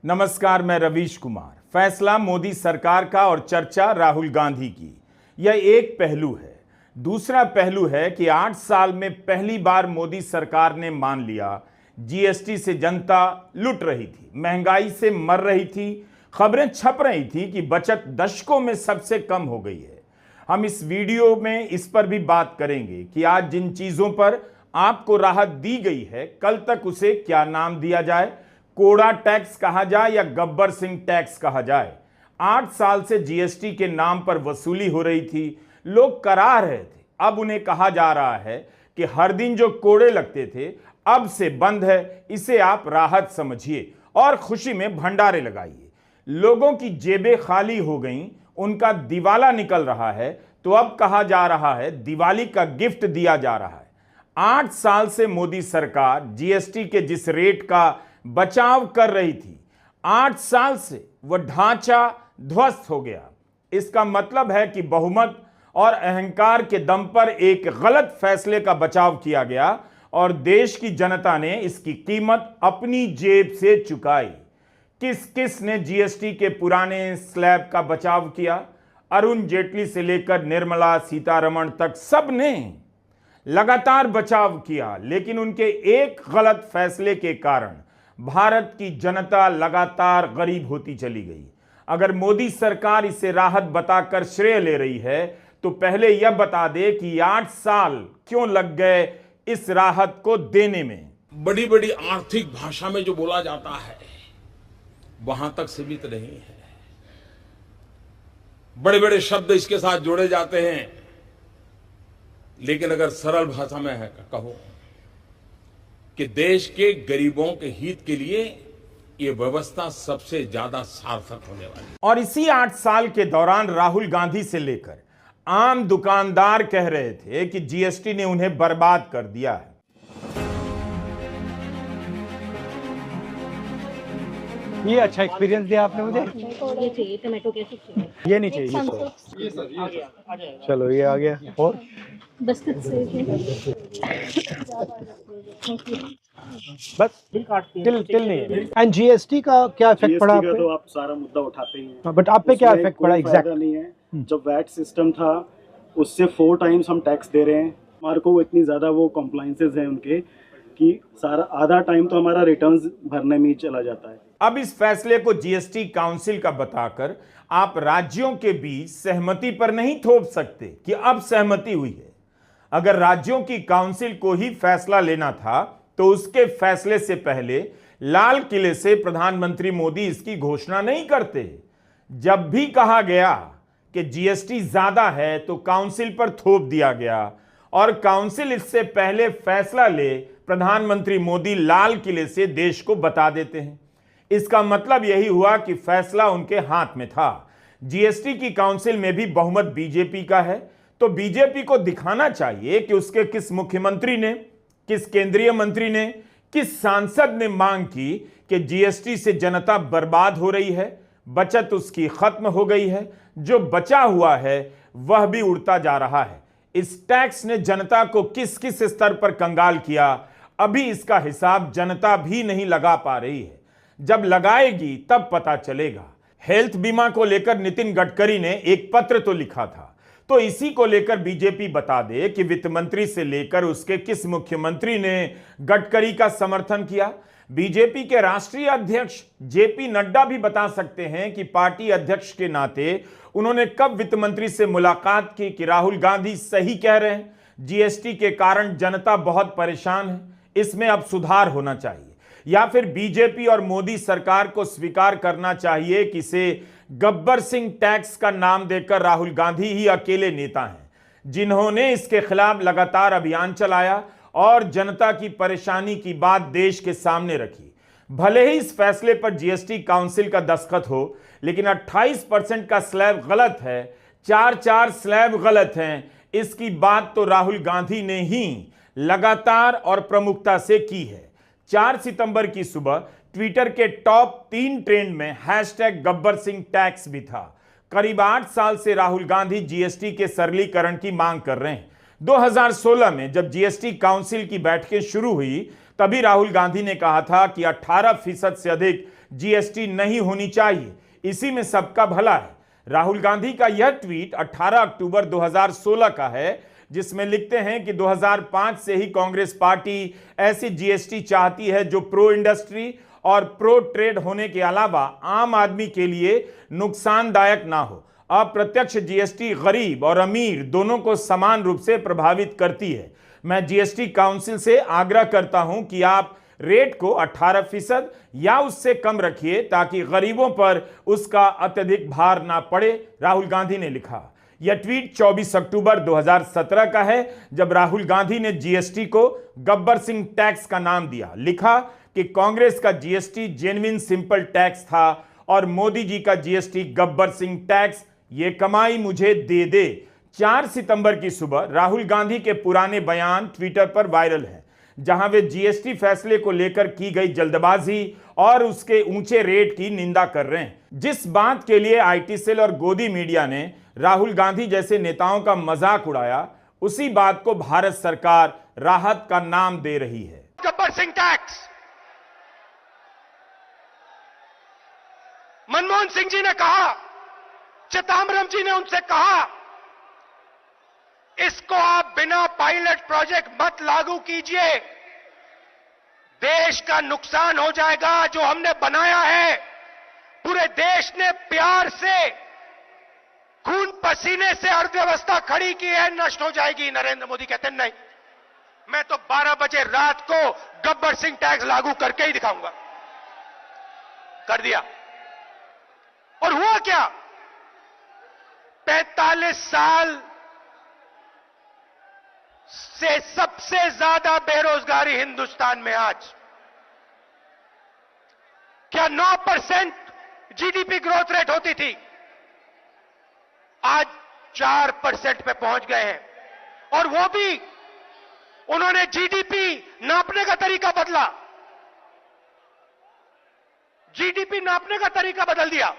नमस्कार, मैं रवीश कुमार। फैसला मोदी सरकार का और चर्चा राहुल गांधी की, यह एक पहलू है। दूसरा पहलू है कि 8 साल में पहली बार मोदी सरकार ने मान लिया जीएसटी से जनता लुट रही थी, महंगाई से मर रही थी, खबरें छप रही थी कि बचत दशकों में सबसे कम हो गई है। हम इस वीडियो में इस पर भी बात करेंगे कि आज जिन चीजों पर आपको राहत दी गई है, कल तक उसे क्या नाम दिया जाए, कोड़ा टैक्स कहा जाए या गब्बर सिंह टैक्स कहा जाए। 8 साल से जीएसटी के नाम पर वसूली हो रही थी, लोग करा रहे थे। अब उन्हें कहा जा रहा है कि हर दिन जो कोड़े लगते थे अब से बंद है। इसे आप राहत समझिए और खुशी में भंडारे लगाइए। लोगों की जेबें खाली हो गईं, उनका दिवाला निकल रहा है, तो अब कहा जा रहा है दिवाली का गिफ्ट दिया जा रहा है। 8 साल से मोदी सरकार जीएसटी के जिस रेट का बचाव कर रही थी, 8 साल से वह ढांचा ध्वस्त हो गया। इसका मतलब है कि बहुमत और अहंकार के दम पर एक गलत फैसले का बचाव किया गया और देश की जनता ने इसकी कीमत अपनी जेब से चुकाई। किस किस ने जीएसटी के पुराने स्लैब का बचाव किया? अरुण जेटली से लेकर निर्मला सीतारमण तक सब ने लगातार बचाव किया, लेकिन उनके एक गलत फैसले के कारण भारत की जनता लगातार गरीब होती चली गई। अगर मोदी सरकार इसे राहत बताकर श्रेय ले रही है तो पहले यह बता दे कि 8 साल क्यों लग गए इस राहत को देने में। बड़ी बड़ी आर्थिक भाषा में जो बोला जाता है वहां तक सीमित नहीं है। बड़े बड़े शब्द इसके साथ जोड़े जाते हैं, लेकिन अगर सरल भाषा में है कहो कि देश के गरीबों के हित के लिए यह व्यवस्था सबसे ज्यादा सार्थक होने वाली है। और इसी 8 साल के दौरान राहुल गांधी से लेकर आम दुकानदार कह रहे थे कि जीएसटी ने उन्हें बर्बाद कर दिया है। ये अच्छा एक्सपीरियंस दिया आपने मुझे। ये चाहिए टमाटो केचप चाहिए। ये नहीं चाहिए, ये सर। चलो ये आ गया। और बिस्किट से बस टिल नहीं है। एंड जीएसटी का क्या इफेक्ट पड़ा आप पे? तो आप सारा मुद्दा उठाते हैं, बट आप पे क्या इफेक्ट पड़ा एग्जैक्ट? नहीं है। जब वैट सिस्टम था उससे 4 टाइम्स हम टैक्स दे रहे हैं। हमारे को इतनी ज्यादा वो कॉम्प्लाइंसेस हैं उनके कि सारा आधा टाइम तो हमारा रिटर्न्स भरने में ही चला जाता है। अब इस फैसले को जीएसटी काउंसिल का बताकर आप राज्यों के बीच सहमति पर नहीं थोप सकते कि अब सहमति हुई है। अगर राज्यों की काउंसिल को ही फैसला लेना था तो उसके फैसले से पहले लाल किले से प्रधानमंत्री मोदी इसकी घोषणा नहीं करते। जब भी कहा गया कि जीएसटी ज्यादा है तो काउंसिल पर थोप दिया गया और काउंसिल इससे पहले फैसला ले प्रधानमंत्री मोदी लाल किले से देश को बता देते हैं। इसका मतलब यही हुआ कि फैसला उनके हाथ में था। जीएसटी की काउंसिल में भी बहुमत बीजेपी का है, तो बीजेपी को दिखाना चाहिए कि उसके किस मुख्यमंत्री ने, किस केंद्रीय मंत्री ने, किस सांसद ने मांग की कि जीएसटी से जनता बर्बाद हो रही है, बचत उसकी खत्म हो गई है, जो बचा हुआ है वह भी उड़ता जा रहा है। इस टैक्स ने जनता को किस किस स्तर पर कंगाल किया, अभी इसका हिसाब जनता भी नहीं लगा पा रही है। जब लगाएगी तब पता चलेगा। हेल्थ बीमा को लेकर नितिन गडकरी ने एक पत्र तो लिखा था, तो इसी को लेकर बीजेपी बता दे कि वित्त मंत्री से लेकर उसके किस मुख्यमंत्री ने गडकरी का समर्थन किया। बीजेपी के राष्ट्रीय अध्यक्ष जेपी नड्डा भी बता सकते हैं कि पार्टी अध्यक्ष के नाते उन्होंने कब वित्त मंत्री से मुलाकात की कि राहुल गांधी सही कह रहे हैं, जीएसटी के कारण जनता बहुत परेशान है, इसमें अब सुधार होना चाहिए। या फिर बीजेपी और मोदी सरकार को स्वीकार करना चाहिए कि इसे गब्बर सिंह टैक्स का नाम देकर राहुल गांधी ही अकेले नेता हैं जिन्होंने इसके खिलाफ लगातार अभियान चलाया और जनता की परेशानी की बात देश के सामने रखी। भले ही इस फैसले पर जीएसटी काउंसिल का दस्तखत हो, लेकिन 28% का स्लैब गलत है, 4 स्लैब गलत हैं। इसकी बात तो राहुल गांधी ने ही लगातार और प्रमुखता से की है। 4 सितंबर की सुबह ट्विटर के टॉप 3 ट्रेंड में हैशटैग गब्बर सिंह टैक्स भी था। करीब 8 साल से राहुल गांधी जीएसटी के सरलीकरण की मांग कर रहे हैं। 2016 में जब जीएसटी काउंसिल की बैठकें शुरू हुई तभी राहुल गांधी ने कहा था कि 18% से अधिक जीएसटी नहीं होनी चाहिए, इसी में सबका भला है। राहुल गांधी का यह ट्वीट 18 अक्टूबर 2016 का है, जिसमें लिखते हैं कि 2005 से ही कांग्रेस पार्टी ऐसी जीएसटी चाहती है जो प्रो इंडस्ट्री और प्रो ट्रेड होने के अलावा आम आदमी के लिए नुकसानदायक ना हो। अप्रत्यक्ष जीएसटी गरीब और अमीर दोनों को समान रूप से प्रभावित करती है। मैं जीएसटी काउंसिल से आग्रह करता हूं कि आप रेट को 18% या उससे कम रखिए ताकि गरीबों पर उसका अत्यधिक भार ना पड़े, राहुल गांधी ने लिखा। यह ट्वीट 24 अक्टूबर 2017 का है, जब राहुल गांधी ने जीएसटी को गब्बर सिंह टैक्स का नाम दिया। लिखा कि कांग्रेस का जीएसटी जेन्युइन सिंपल टैक्स था और मोदी जी का जीएसटी गब्बर सिंह टैक्स, ये कमाई मुझे दे दे। 4 सितंबर की सुबह राहुल गांधी के पुराने बयान ट्विटर पर वायरल हैं, जहां वे जीएसटी फैसले को लेकर की गई जल्दबाजी और उसके ऊंचे रेट की निंदा कर रहे हैं। जिस बात के लिए आईटी सेल और गोदी मीडिया ने राहुल गांधी जैसे नेताओं का मजाक उड़ाया, उसी बात को भारत सरकार राहत का नाम दे रही है। गब्बर सिंह टैक्स, मनमोहन सिंह जी ने कहा, चिदंबरम जी ने उनसे कहा, इसको आप बिना पायलट प्रोजेक्ट मत लागू कीजिए, देश का नुकसान हो जाएगा। जो हमने बनाया है पूरे देश ने प्यार से खून पसीने से अर्थव्यवस्था खड़ी की है, नष्ट हो जाएगी। नरेंद्र मोदी कहते नहीं, मैं तो 12 बजे रात को गब्बर सिंह टैक्स लागू करके ही दिखाऊंगा। कर दिया। और हुआ क्या? 45 साल से सबसे ज्यादा बेरोजगारी हिंदुस्तान में आज। क्या 9% जीडीपी ग्रोथ रेट होती थी, आज 4% पे पहुंच गए हैं। और वो भी उन्होंने जीडीपी नापने का तरीका बदला, जीडीपी नापने का तरीका बदल दिया।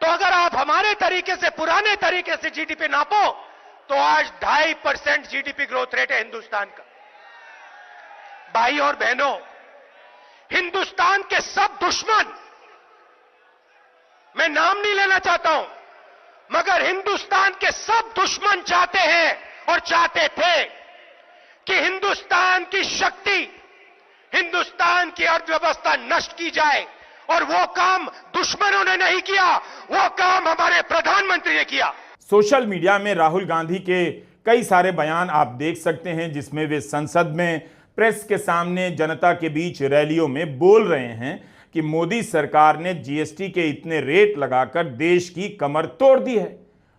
तो अगर आप हमारे तरीके से, पुराने तरीके से जीडीपी नापो तो आज 2.5% जीडीपी ग्रोथ रेट है हिंदुस्तान का। भाई और बहनों, हिंदुस्तान के सब दुश्मन, मैं नाम नहीं लेना चाहता हूं, मगर हिंदुस्तान के सब दुश्मन चाहते हैं और चाहते थे कि हिंदुस्तान की शक्ति, हिंदुस्तान की अर्थव्यवस्था नष्ट की जाए। और वो काम दुश्मनों ने नहीं किया, वो काम हमारे प्रधानमंत्री ने किया। सोशल मीडिया में राहुल गांधी के कई सारे बयान आप देख सकते हैं, जिसमें वे संसद में, प्रेस के सामने, जनता के बीच रैलियों में बोल रहे हैं कि मोदी सरकार ने जीएसटी के इतने रेट लगाकर देश की कमर तोड़ दी है।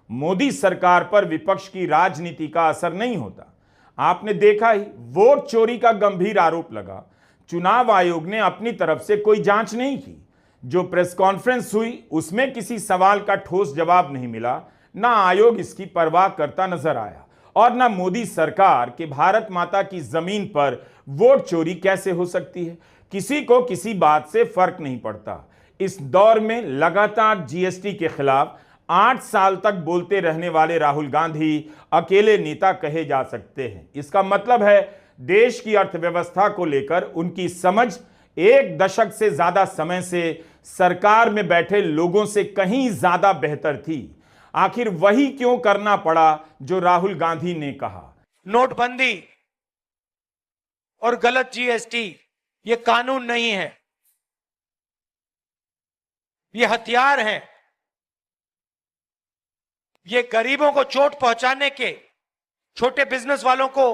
मोदी सरकार पर विपक्ष की राजनीति का असर नहीं होता। आपने देखा ही, वोट चोरी का गंभीर आरोप लगा, चुनाव आयोग ने अपनी तरफ से कोई जांच नहीं की। जो प्रेस कॉन्फ्रेंस हुई उसमें किसी सवाल का ठोस जवाब नहीं मिला, ना आयोग इसकी परवाह करता नजर आया। और ना मोदी सरकार के भारत माता की जमीन पर वोट चोरी कैसे हो सकती है, किसी को किसी बात से फर्क नहीं पड़ता। इस दौर में लगातार जीएसटी के खिलाफ 8 साल तक बोलते रहने वाले राहुल गांधी अकेले नेता कहे जा सकते हैं। इसका मतलब है देश की अर्थव्यवस्था को लेकर उनकी समझ 1 दशक से ज्यादा समय से सरकार में बैठे लोगों से कहीं ज्यादा बेहतर थी। आखिर वही क्यों करना पड़ा जो राहुल गांधी ने कहा? नोटबंदी और गलत जीएसटी ये कानून नहीं है, ये हथियार हैं। ये गरीबों को चोट पहुंचाने के, छोटे बिजनेस वालों को,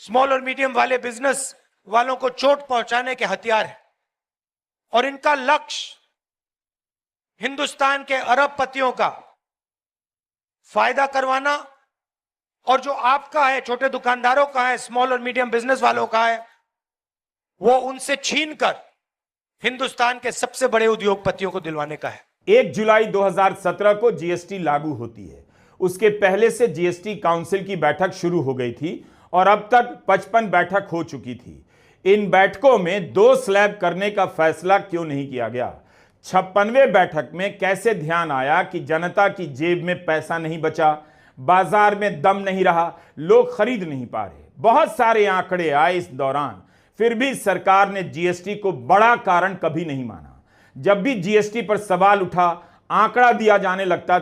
स्मॉल और मीडियम वाले बिजनेस वालों को चोट पहुंचाने के हथियार है। और इनका लक्ष्य हिंदुस्तान के अरबपतियों का फायदा करवाना, और जो आपका है, छोटे दुकानदारों का है, स्मॉल और मीडियम बिजनेस वालों का है, वो उनसे छीनकर हिंदुस्तान के सबसे बड़े उद्योगपतियों को दिलवाने का है। 1 जुलाई 2017 को जीएसटी लागू होती है। उसके पहले से जीएसटी काउंसिल की बैठक शुरू हो गई थी और अब तक 55 बैठक हो चुकी थी। इन बैठकों में 2 स्लैब करने का फैसला क्यों नहीं किया गया? 56वें बैठक में कैसे ध्यान आया कि जनता की जेब में पैसा नहीं बचा, बाजार में दम नहीं रहा, लोग खरीद नहीं पा रहे। बहुत सारे आंकड़े आए इस दौरान, फिर भी सरकार ने जीएसटी को बड़ा कारण कभी नहीं माना। जब भी जीएसटी पर सवाल उठा, आंकड़ा दिया जाने लगता